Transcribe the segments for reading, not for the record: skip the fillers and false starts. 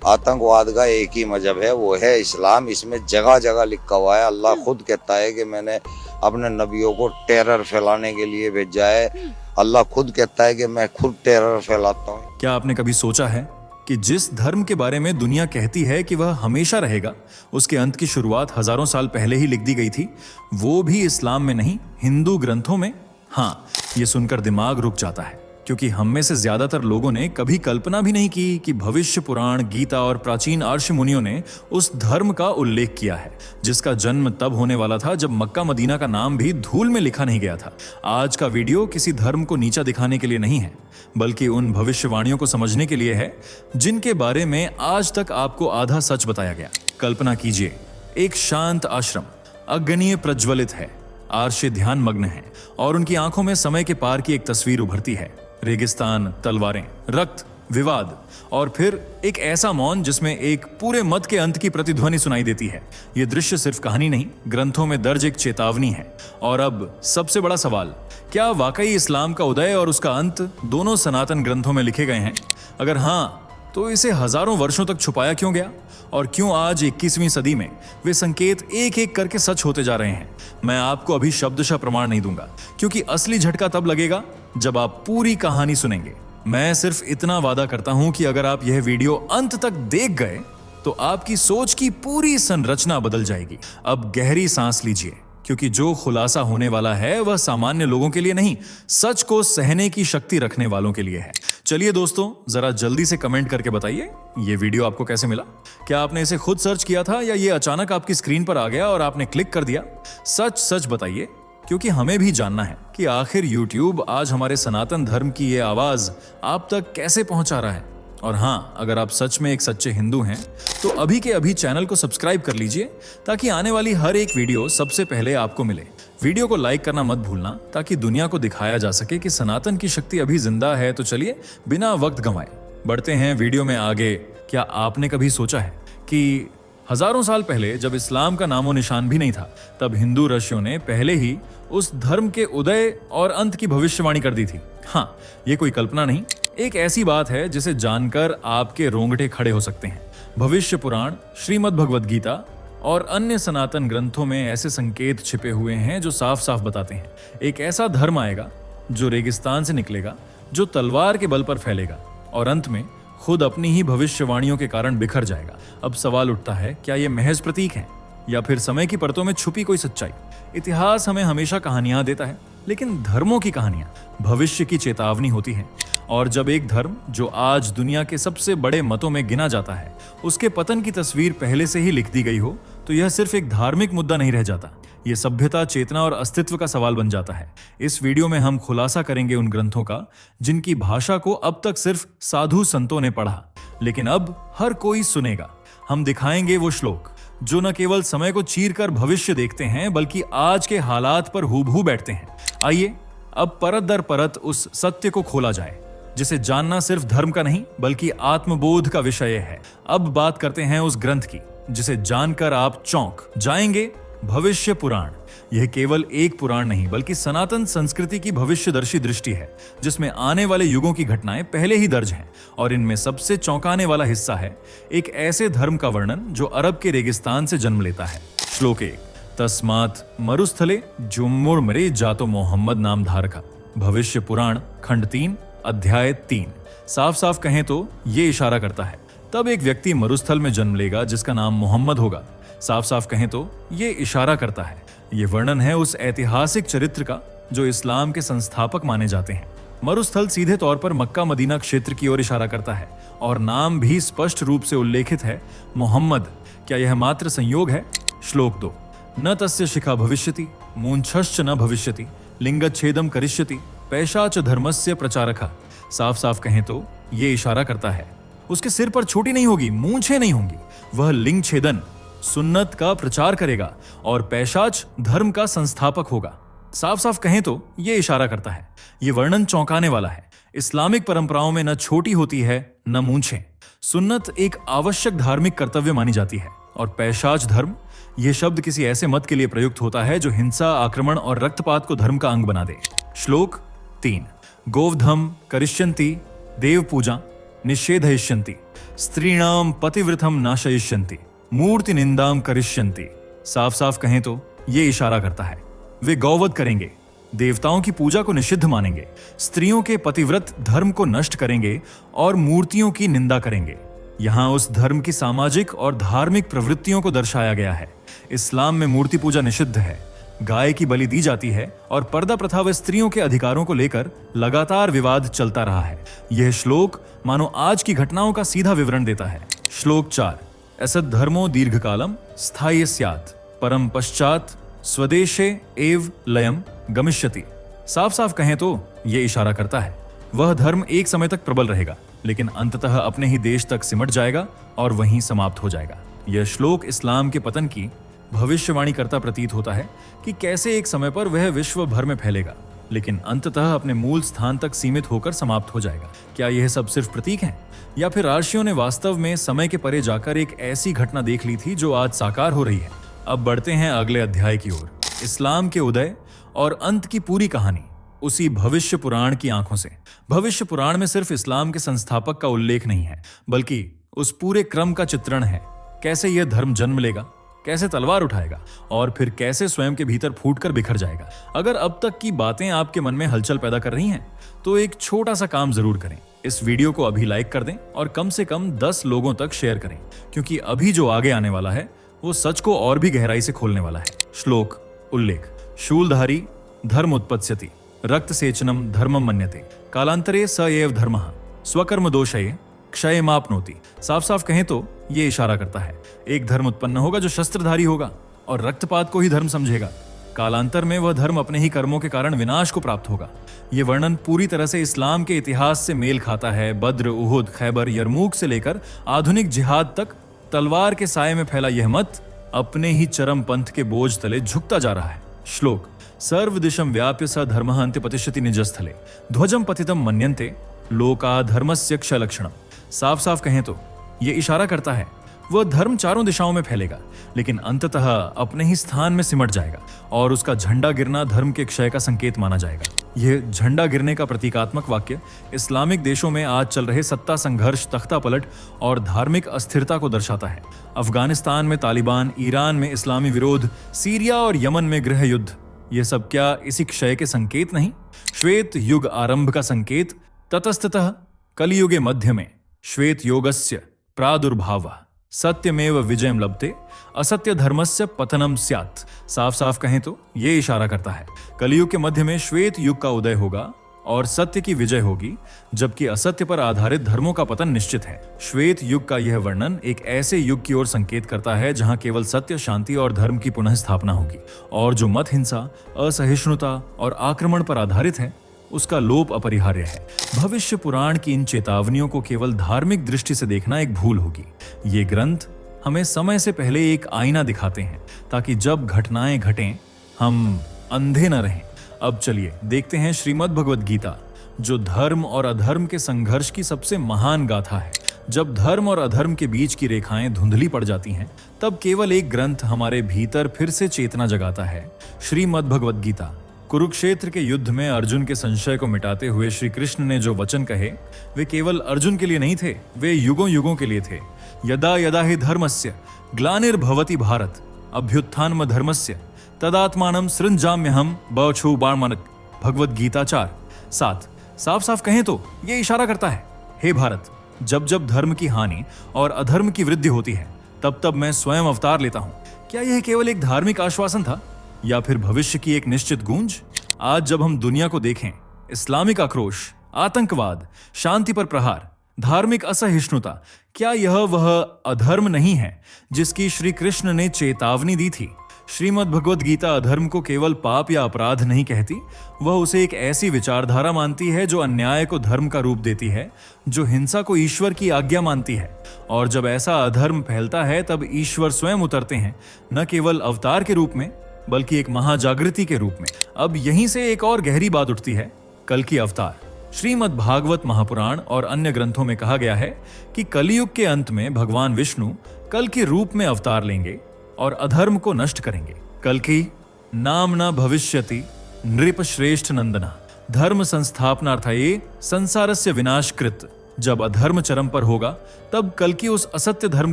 आतंकवाद का एक ही मजहब है, वो है इस्लाम। इसमें जगह जगह लिखा हुआ है, अल्लाह खुद कहता है कि मैंने अपने नबियों को टेरर फैलाने के लिए भेजा है। अल्लाह खुद कहता है कि मैं खुद टेरर फैलाता हूँ। क्या आपने कभी सोचा है कि जिस धर्म के बारे में दुनिया कहती है कि वह हमेशा रहेगा, उसके अंत की शुरुआत हजारों साल पहले ही लिख दी गई थी, वो भी इस्लाम में नहीं, हिंदू ग्रंथों में। हाँ, ये सुनकर दिमाग रुक जाता है, क्योंकि हम में से ज्यादातर लोगों ने कभी कल्पना भी नहीं की कि भविष्य पुराण, गीता और प्राचीन आर्ष मुनियों ने उस धर्म का उल्लेख किया है जिसका जन्म तब होने वाला था जब मक्का मदीना का नाम भी धूल में लिखा नहीं गया था। आज का वीडियो किसी धर्म को नीचा दिखाने के लिए नहीं है, बल्कि उन भविष्यवाणियों को समझने के लिए है जिनके बारे में आज तक आपको आधा सच बताया गया। कल्पना कीजिए, एक शांत आश्रम, अग्नि प्रज्वलित है, आर्षे ध्यान मग्न है और उनकी आंखों में समय के पार की एक तस्वीर उभरती है। रेगिस्तान, तलवारें, रक्त, विवाद और फिर एक ऐसा मौन जिसमें एक पूरे मत के अंत की प्रतिध्वनि सुनाई देती है। यह दृश्य सिर्फ कहानी नहीं, ग्रंथों में दर्ज एक चेतावनी है। और अब सबसे बड़ा सवाल, क्या वाकई इस्लाम का उदय और उसका अंत दोनों सनातन ग्रंथों में लिखे गए हैं? अगर हाँ, तो इसे हजारों वर्षों तक छुपाया क्यों गया? और क्यों आज 21वीं सदी में वे संकेत एक एक करके सच होते जा रहे हैं? मैं आपको अभी शब्दशः प्रमाण नहीं दूंगा, क्योंकि असली झटका तब लगेगा जब आप पूरी कहानी सुनेंगे। मैं सिर्फ इतना वादा करता हूं कि अगर आप यह वीडियो अंत तक देख गए तो आपकी सोच की पूरी संरचना बदल जाएगी। अब गहरी सांस लीजिए, क्योंकि जो खुलासा होने वाला है वह सामान्य लोगों के लिए नहीं, सच को सहने की शक्ति रखने वालों के लिए है। चलिए दोस्तों, जरा जल्दी से कमेंट करके बताइए ये वीडियो आपको कैसे मिला। क्या आपने इसे खुद सर्च किया था या ये अचानक आपकी स्क्रीन पर आ गया और आपने क्लिक कर दिया? सच सच बताइए, क्योंकि हमें भी जानना है कि आखिर YouTube आज हमारे सनातन धर्म की ये आवाज आप तक कैसे पहुंचा रहा है। और हाँ, अगर आप सच में एक सच्चे हिंदू हैं तो अभी के अभी चैनल को सब्सक्राइब कर लीजिए, ताकि आने वाली हर एक वीडियो सबसे पहले आपको मिले। वीडियो को लाइक करना मत भूलना, ताकि दुनिया को दिखाया जा सके कि सनातन की शक्ति अभी जिंदा है। तो चलिए बिना वक्त गंवाए बढ़ते हैं वीडियो में आगे। क्या आपने कभी सोचा है कि हजारों साल पहले जब इस्लाम का नामो निशान भी नहीं था, तब हिंदू ऋषियों ने पहले ही उस धर्म के उदय और अंत की भविष्यवाणी कर दी थी? हाँ, ये कोई कल्पना नहीं, एक ऐसी बात है जिसे जानकर आपके रोंगटे खड़े हो सकते हैं। भविष्य पुराण, श्रीमद् भगवद गीता और अन्य सनातन ग्रंथों में ऐसे संकेत छिपे हुए हैं जो साफ साफ बताते हैं एक ऐसा धर्म आएगा जो रेगिस्तान से निकलेगा, जो तलवार के बल पर फैलेगा और अंत में खुद अपनी ही भविष्यवाणियों के कारण बिखर जाएगा। अब सवाल उठता है, क्या ये महज प्रतीक हैं या फिर समय की परतों में छुपी कोई सच्चाई? इतिहास हमें हमेशा कहानियां देता है, लेकिन धर्मों की कहानियां भविष्य की चेतावनी होती हैं। और जब एक धर्म जो आज दुनिया के सबसे बड़े मतों में गिना जाता है, उसके पतन की तस्वीर पहले से ही लिख दी गई हो, तो यह सिर्फ एक धार्मिक मुद्दा नहीं रह जाता, यह सभ्यता, चेतना और अस्तित्व का सवाल बन जाता है। इस वीडियो में हम खुलासा करेंगे उन ग्रंथों का जिनकी भाषा को अब तक सिर्फ साधु संतों ने पढ़ा, लेकिन अब हर कोई सुनेगा। हम दिखाएंगे वो श्लोक जो न केवल समय को चीरकर भविष्य देखते हैं, बल्कि आज के हालात पर हूबहू बैठते हैं। आइए अब परत दर परत उस सत्य को खोला जाए, जिसे जानना सिर्फ धर्म का नहीं बल्कि आत्मबोध का विषय है। अब बात करते हैं उस ग्रंथ की जिसे जानकर आप चौंक जाएंगे, भविष्य पुराण। यह केवल एक पुराण नहीं, बल्कि सनातन संस्कृति की भविष्यदर्शी दृष्टि है, जिसमें आने वाले युगों की घटनाएं पहले ही दर्ज हैं। और इनमें सबसे चौंकाने वाला हिस्सा है एक ऐसे धर्म का वर्णन जो अरब के रेगिस्तान से जन्म लेता है। श्लोक 1, तस्मात् मरुस्थले जुम्मुर्मरे जातो मोहम्मद नाम धारका। भविष्य पुराण खंड 3 अध्याय 3। साफ साफ कहें तो ये इशारा करता है तब एक व्यक्ति मरुस्थल में जन्म लेगा जिसका नाम मोहम्मद होगा। साफ साफ कहें तो ये इशारा करता है, ये वर्णन है उस ऐतिहासिक चरित्र का जो इस्लाम के संस्थापक माने जाते हैं। मरुस्थल सीधे तौर पर मक्का मदीना क्षेत्र की ओर इशारा करता है और नाम भी स्पष्ट रूप से उल्लेखित है, मोहम्मद। क्या यह मात्र संयोग है? श्लोक 2, न तस्य शिखा भविष्यति मूंछश्च न भविष्यति लिंगच्छेदम करिष्यति पैशाच धर्मस्य प्रचारकः। साफ साफ कहें तो ये इशारा करता है उसके सिर पर छोटी नहीं होगी, मूंछें नहीं होंगी, वह लिंग छेदन सुन्नत का प्रचार करेगा और पैशाच धर्म का संस्थापक होगा। साफ साफ कहें तो ये इशारा करता है, ये वर्णन चौंकाने वाला है। इस्लामिक परंपराओं में न छोटी होती है न मूंछें। सुन्नत एक आवश्यक धार्मिक कर्तव्य मानी जाती है और पैशाच धर्म, यह शब्द किसी ऐसे मत के लिए प्रयुक्त होता है जो हिंसा, आक्रमण और रक्तपात को धर्म का अंग बना दे। श्लोक 3, गोवधम करिष्यन्ति देव पूजा निषेधयिष्यन्ति। स्त्रीणाम पतिव्रतम नाशयिष्यन्ति मूर्ति निंदाम करिष्यन्ति। साफ साफ कहें तो ये इशारा करता है वे गौवध करेंगे, देवताओं की पूजा को निषिद्ध मानेंगे, स्त्रियों के पतिव्रत धर्म को नष्ट करेंगे और मूर्तियों की निंदा करेंगे। यहाँ उस धर्म की सामाजिक और धार्मिक प्रवृत्तियों को दर्शाया गया है। इस्लाम में मूर्ति पूजा निषिद्ध है, गाय की बलि दी जाती है और पर्दा प्रथा व स्त्रियों के अधिकारों को लेकर लगातार विवाद चलता रहा है। यह श्लोक मानो आज की घटनाओं का सीधा विवरण देता है। श्लोक 4, असद धर्मो दीर्घकालम स्थायी स्यात् परम पश्चात स्वदेशे एव लयम गमिष्यति। साफ साफ कहें तो ये इशारा करता है वह धर्म एक समय तक प्रबल रहेगा, लेकिन अंततः अपने ही देश तक सिमट जाएगा और वहीं समाप्त हो जाएगा। यह श्लोक इस्लाम के पतन की भविष्यवाणी करता प्रतीत होता है कि कैसे एक समय पर वह विश्व भर में फैलेगा, लेकिन अंततः अपने मूल स्थान तक सीमित होकर समाप्त हो जाएगा। क्या यह सब सिर्फ प्रतीक हैं, या फिर राशियों ने वास्तव में समय के परे जाकर एक ऐसी घटना देख ली थी जो आज साकार हो रही है? अब बढ़ते हैं अगले अध्याय की ओर। इस्लाम के उदय और अंत की पूरी कहानी उसी भविष्य पुराण की आंखों से। भविष्य पुराण में सिर्फ इस्लाम के संस्थापक का उल्लेख नहीं है, बल्कि उस पूरे क्रम का चित्रण है। कैसे यह धर्म जन्म लेगा, कैसे तलवार उठाएगा और फिर कैसे स्वयं के भीतर फूटकर बिखर जाएगा। अगर अब तक की बातें आपके मन में हलचल पैदा कर रही हैं, तो एक छोटा सा काम जरूर करें। इस वीडियो को अभी लाइक कर दें और कम से कम 10 लोगों तक शेयर करें, क्योंकि अभी जो आगे आने वाला है वो सच को और भी गहराई से खोलने वाला है। श्लोक उल्लेख, शूलधारी धर्म उत्पत्स्यति रक्त सेचनम धर्मम मन्यते कालांतरे स एव धर्मः स्वकर्म दोषये क्षय मापनोति। साफ साफ कहें तो ये इशारा करता है एक धर्म उत्पन्न होगा जो शस्त्रधारी होगा और रक्तपात को ही धर्म समझेगा। कालांतर में वह धर्म अपने ही कर्मों के कारण विनाश को प्राप्त होगा। यह वर्णन पूरी तरह से इस्लाम के इतिहास से मेल खाता है। बद्र, उहुद, खैबर, यरमूक से लेकर आधुनिक जिहाद तक तलवार के साये में फैला यह मत अपने ही चरम पंथ के बोझ तले झुकता जा रहा है। श्लोक, सर्वदिशम व्याप्य स धर्मः अन्त्यपतिष्यति निजस्थले ध्वजम पतितम मन्यन्ते लोका धर्मस्य क्षलक्षणम। साफ साफ कहें तो यह इशारा करता है वह धर्म चारों दिशाओं में फैलेगा, लेकिन अंततः अपने ही स्थान में सिमट जाएगा और उसका झंडा गिरना धर्म के क्षय का संकेत माना जाएगा। यह झंडा गिरने का प्रतीकात्मक वाक्य इस्लामिक देशों में आज चल रहे सत्ता संघर्ष, तख्ता पलट और धार्मिक अस्थिरता को दर्शाता है। अफगानिस्तान में तालिबान, ईरान में इस्लामी विरोध, सीरिया और यमन में गृह युद्ध, ये सब क्या इसी क्षय के संकेत नहीं? श्वेत युग आरंभ का संकेत ततस्ततः कलियुगे मध्य में श्वेत योगस्य प्रादुर्भावः सत्यमेव विजयम लभते असत्य धर्मस्य पतनम स्यात्। साफ साफ कहें तो ये इशारा करता है कलियुग के मध्य में श्वेत युग का उदय होगा और सत्य की विजय होगी, जबकि असत्य पर आधारित धर्मों का पतन निश्चित है। श्वेत युग का यह वर्णन एक ऐसे युग की ओर संकेत करता है जहां केवल सत्य, शांति और धर्म की पुनः स्थापना होगी, और जो मत हिंसा, असहिष्णुता और आक्रमण पर आधारित है उसका लोप अपरिहार्य है। भविष्य पुराण की इन चेतावनियों को केवल धार्मिक दृष्टि से देखना एक भूल होगी। ये ग्रंथ हमें समय से पहले एक आईना दिखाते हैं ताकि जब घटनाएं घटें हम अंधे न रहें। अब चलिए देखते हैं श्रीमद् भगवद गीता, जो धर्म और अधर्म के संघर्ष की सबसे महान गाथा है। जब धर्म और अधर्म के बीच की रेखाएं धुंधली पड़ जाती हैं, तब केवल एक ग्रंथ हमारे भीतर फिर से चेतना जगाता है, श्रीमद् भगवद गीता। कुरुक्षेत्र के युद्ध में अर्जुन के संशय को मिटाते हुए श्री कृष्ण ने जो वचन कहे वे केवल अर्जुन के लिए नहीं थे, वे युगों युगों के लिए थे। यदा यदा हि धर्मस्य ग्लानिर्भवति भारत अभ्युत्थानम धर्मस्य तदात्मानं सृंजाम्यहम् बछू बाणमनक। भगवद गीता 4:7। साफ साफ कहें तो ये इशारा करता है हे भारत, जब जब धर्म की हानि और अधर्म की वृद्धि होती है तब तब मैं स्वयं अवतार लेता हूं। क्या यह केवल एक धार्मिक आश्वासन था या फिर भविष्य की एक निश्चित गूंज? आज जब हम दुनिया को देखें, इस्लामिक आक्रोश, आतंकवाद, शांति पर प्रहार, धार्मिक असहिष्णुता, क्या यह वह अधर्म नहीं है जिसकी श्री कृष्ण ने चेतावनी दी थी? श्रीमद् भगवद गीता अधर्म को केवल पाप या अपराध नहीं कहती, वह उसे एक ऐसी विचारधारा मानती है जो अन्याय को धर्म का रूप देती है, जो हिंसा को ईश्वर की आज्ञा मानती है। और जब ऐसा अधर्म फैलता है तब ईश्वर स्वयं उतरते हैं, न केवल अवतार के रूप में बल्कि एक महाजागृति के रूप में। अब यहीं से एक और गहरी बात उठती है, कल की अवतार। श्रीमद् भागवत महापुराण और अन्य ग्रंथों में कहा गया है कि कलियुग के अंत में भगवान विष्णु कल के रूप में अवतार लेंगे और अधर्म को नष्ट करेंगे। कल की नामना भविष्यति नृप श्रेष्ठ नंदना धर्म संस्थापनार्थये संसारस्य विनाशकृत जब अधर्म चरम पर होगा तब कल्कि उस असत्य धर्म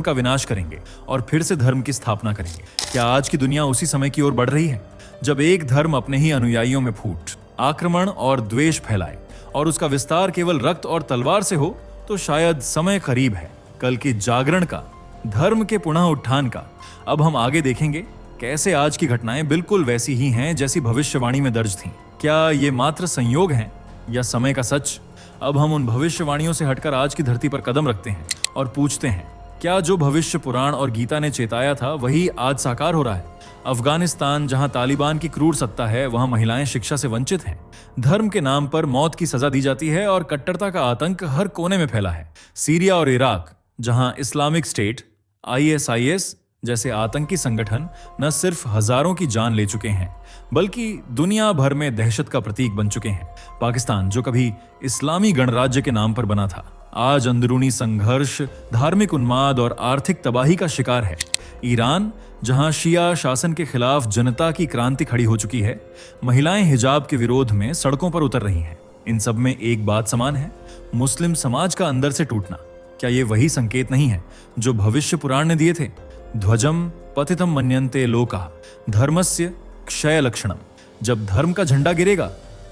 का विनाश करेंगे और फिर से धर्म की स्थापना करेंगे। क्या आज की दुनिया उसी समय की ओर बढ़ रही है जब एक धर्म अपने ही अनुयायियों में फूट, आक्रमण और द्वेष फैलाए और उसका विस्तार केवल रक्त और तलवार से हो? तो शायद समय करीब है कल की जागरण का, धर्म के पुनः उत्थान का। अब हम आगे देखेंगे कैसे आज की घटनाएं बिल्कुल वैसी ही हैं जैसी भविष्यवाणी में दर्ज थीं। क्या ये मात्र संयोग हैं या समय का सच? अब हम उन भविष्यवाणियों से हटकर आज की धरती पर कदम रखते हैं और पूछते हैं, क्या जो भविष्य पुराण और गीता ने चेताया था वही आज साकार हो रहा है? अफगानिस्तान, जहां तालिबान की क्रूर सत्ता है, वहां महिलाएं शिक्षा से वंचित हैं। धर्म के नाम पर मौत की सजा दी जाती है और कट्टरता का आतंक हर कोने में फैला है। सीरिया और इराक, जहां इस्लामिक स्टेट, ISIS जैसे आतंकी संगठन न सिर्फ हजारों की जान ले चुके हैं बल्कि दुनिया भर में दहशत का प्रतीक बन चुके हैं। पाकिस्तान, जो कभी इस्लामी गणराज्य के नाम पर बना था, आज अंदरूनी संघर्ष, धार्मिक उन्माद और आर्थिक तबाही का शिकार है। ईरान, जहां शिया शासन के खिलाफ जनता की क्रांति खड़ी हो चुकी है, महिलाएं हिजाब के विरोध में सड़कों पर उतर रही हैं। इन सब में एक बात समान है, मुस्लिम समाज का अंदर से टूटना। क्या ये वही संकेत नहीं है जो भविष्य पुराण ने दिए थे? ध्वजम पतितम मन्यन्ते लोका धर्मस्य क्षय लक्षणम। जब धर्म का झंडा गिरेगा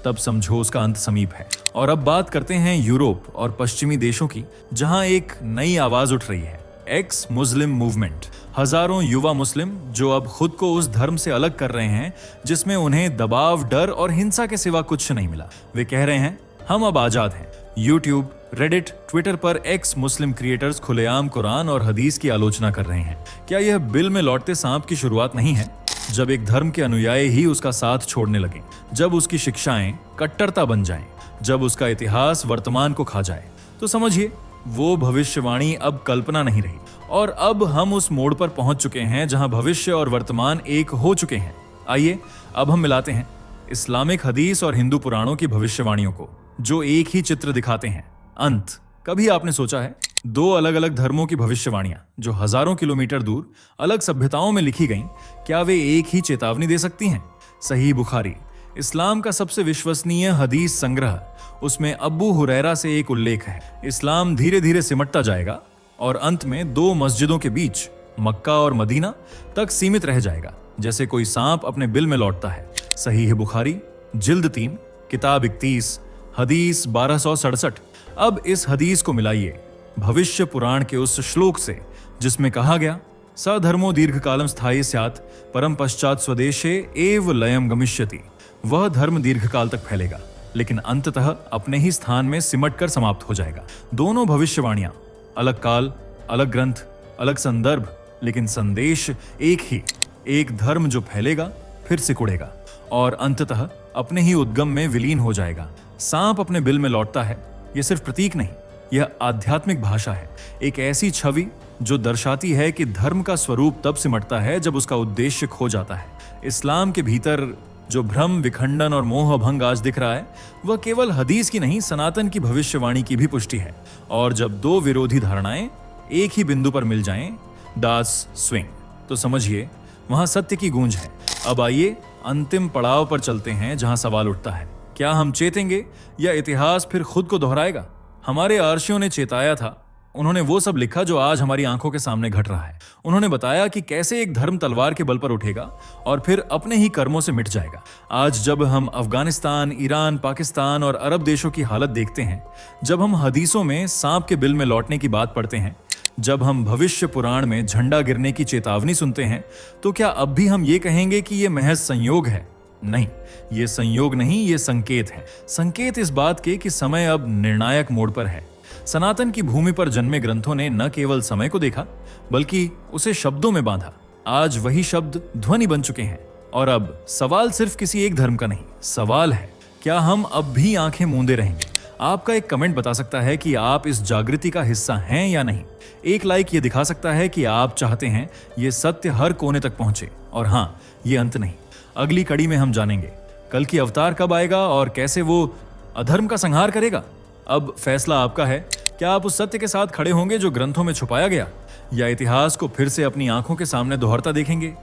तब समझो उसका अंत समीप है। और अब बात करते हैं यूरोप और पश्चिमी देशों की, जहां एक नई आवाज उठ रही है, एक्स मुस्लिम मूवमेंट। हजारों युवा मुस्लिम जो अब खुद को उस धर्म से अलग कर रहे हैं जिसमें उन्हें दबाव, डर और हिंसा के सिवा कुछ नहीं मिला। वे कह रहे हैं, हम अब आजाद हैं। यूट्यूब, रेडिट, ट्विटर पर एक्स मुस्लिम क्रिएटर्स खुलेआम कुरान और हदीस की आलोचना कर रहे हैं। क्या यह बिल में लौटते सांप की शुरुआत नहीं है? जब एक धर्म के अनुयायी ही उसका साथ छोड़ने लगे, जब उसकी शिक्षाएं कट्टरता बन जाएं, जब उसका इतिहास वर्तमान को खा जाए, तो समझिए वो भविष्यवाणी अब कल्पना नहीं रही। और अब हम उस मोड़ पर पहुंच चुके हैं जहां भविष्य और वर्तमान एक हो चुके हैं। आइए अब हम मिलाते हैं इस्लामिक हदीस और हिंदू पुराणों की भविष्यवाणियों को, जो एक ही चित्र दिखाते हैं, अंत। कभी आपने सोचा है, दो अलग अलग धर्मों की भविष्यवाणियां जो हजारों किलोमीटर दूर अलग सभ्यताओं में लिखी गईं, क्या वे एक ही चेतावनी दे सकती हैं? सही बुखारी, इस्लाम का सबसे विश्वसनीय हदीस संग्रह, उसमें अब्बू हुरैरा से एक उल्लेख है, इस्लाम धीरे धीरे सिमटता जाएगा और अंत में दो मस्जिदों के बीच, मक्का और मदीना तक सीमित रह जाएगा, जैसे कोई सांप अपने बिल में लौटता है। सही बुखारी, जिल्द 3, किताब 31, हदीस 1267। अब इस हदीस को मिलाइए भविष्य पुराण के उस श्लोक से जिसमें कहा गया, सधर्मो दीर्घकालम स्थायी स्यात् परम पश्चात स्वदेशे एव लयम गमिष्यति। वह धर्म दीर्घकाल तक फैलेगा लेकिन अंततः अपने ही स्थान में सिमट कर समाप्त हो जाएगा। दोनों भविष्यवाणियां, अलग काल, अलग ग्रंथ, अलग संदर्भ, लेकिन संदेश एक ही। एक धर्म जो फैलेगा, फिर सिकुड़ेगा और अंततः अपने ही उद्गम में विलीन हो जाएगा। सांप अपने बिल में लौटता है, यह सिर्फ प्रतीक नहीं, यह आध्यात्मिक भाषा है, एक ऐसी छवि जो दर्शाती है कि धर्म का स्वरूप तब सिमटता है जब उसका उद्देश्य खो जाता है। इस्लाम के भीतर जो भ्रम, विखंडन और मोह भंग आज दिख रहा है, वह केवल हदीस की नहीं, सनातन की भविष्यवाणी की भी पुष्टि है। और जब दो विरोधी धारणाएं एक ही बिंदु पर मिल जाएं, दास स्विंग, तो समझिए वहां सत्य की गूंज है। अब आइए अंतिम पड़ाव पर चलते हैं जहां सवाल उठता है, क्या हम चेतेंगे या इतिहास फिर खुद को दोहराएगा? हमारे आर्षियों ने चेताया था, उन्होंने वो सब लिखा जो आज हमारी आंखों के सामने घट रहा है। उन्होंने बताया कि कैसे एक धर्म तलवार के बल पर उठेगा और फिर अपने ही कर्मों से मिट जाएगा। आज जब हम अफगानिस्तान, ईरान, पाकिस्तान और अरब देशों की हालत देखते हैं, जब हम हदीसों में सांप के बिल में लौटने की बात पढ़ते हैं, जब हम भविष्य पुराण में झंडा गिरने की चेतावनी सुनते हैं, तो क्या अब भी हम ये कहेंगे कि ये महज संयोग है? नहीं, ये संयोग नहीं, ये संकेत है। संकेत इस बात के कि समय अब निर्णायक मोड़ पर है। सनातन की भूमि पर जन्मे ग्रंथों ने न केवल समय को देखा, बल्कि उसे शब्दों में बांधा। आज वही शब्द ध्वनि बन चुके हैं। और अब सवाल सिर्फ किसी एक धर्म का नहीं, सवाल है, क्या हम अब भी आंखें मूंदे रहेंगे? आपका एक कमेंट बता सकता है कि आप इस जागृति का हिस्सा हैं या नहीं। एक लाइक ये दिखा सकता है कि आप चाहते हैं ये सत्य हर कोने तक पहुंचे। और हाँ, ये अंत नहीं। अगली कड़ी में हम जानेंगे कल की अवतार कब आएगा और कैसे वो अधर्म का संहार करेगा। अब फैसला आपका है, क्या आप उस सत्य के साथ खड़े होंगे जो ग्रंथों में छुपाया गया, या इतिहास को फिर से अपनी आंखों के सामने दोहराता देखेंगे?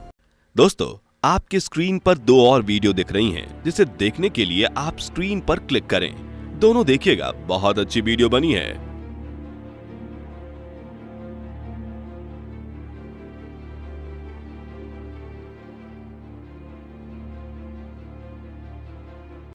दोस्तों, आपके स्क्रीन पर दो और वीडियो दिख रही हैं, जिसे देखने के लिए आप स्क्रीन पर क्लिक करें। दोनों देखिएगा, बहुत अच्छी वीडियो बनी है।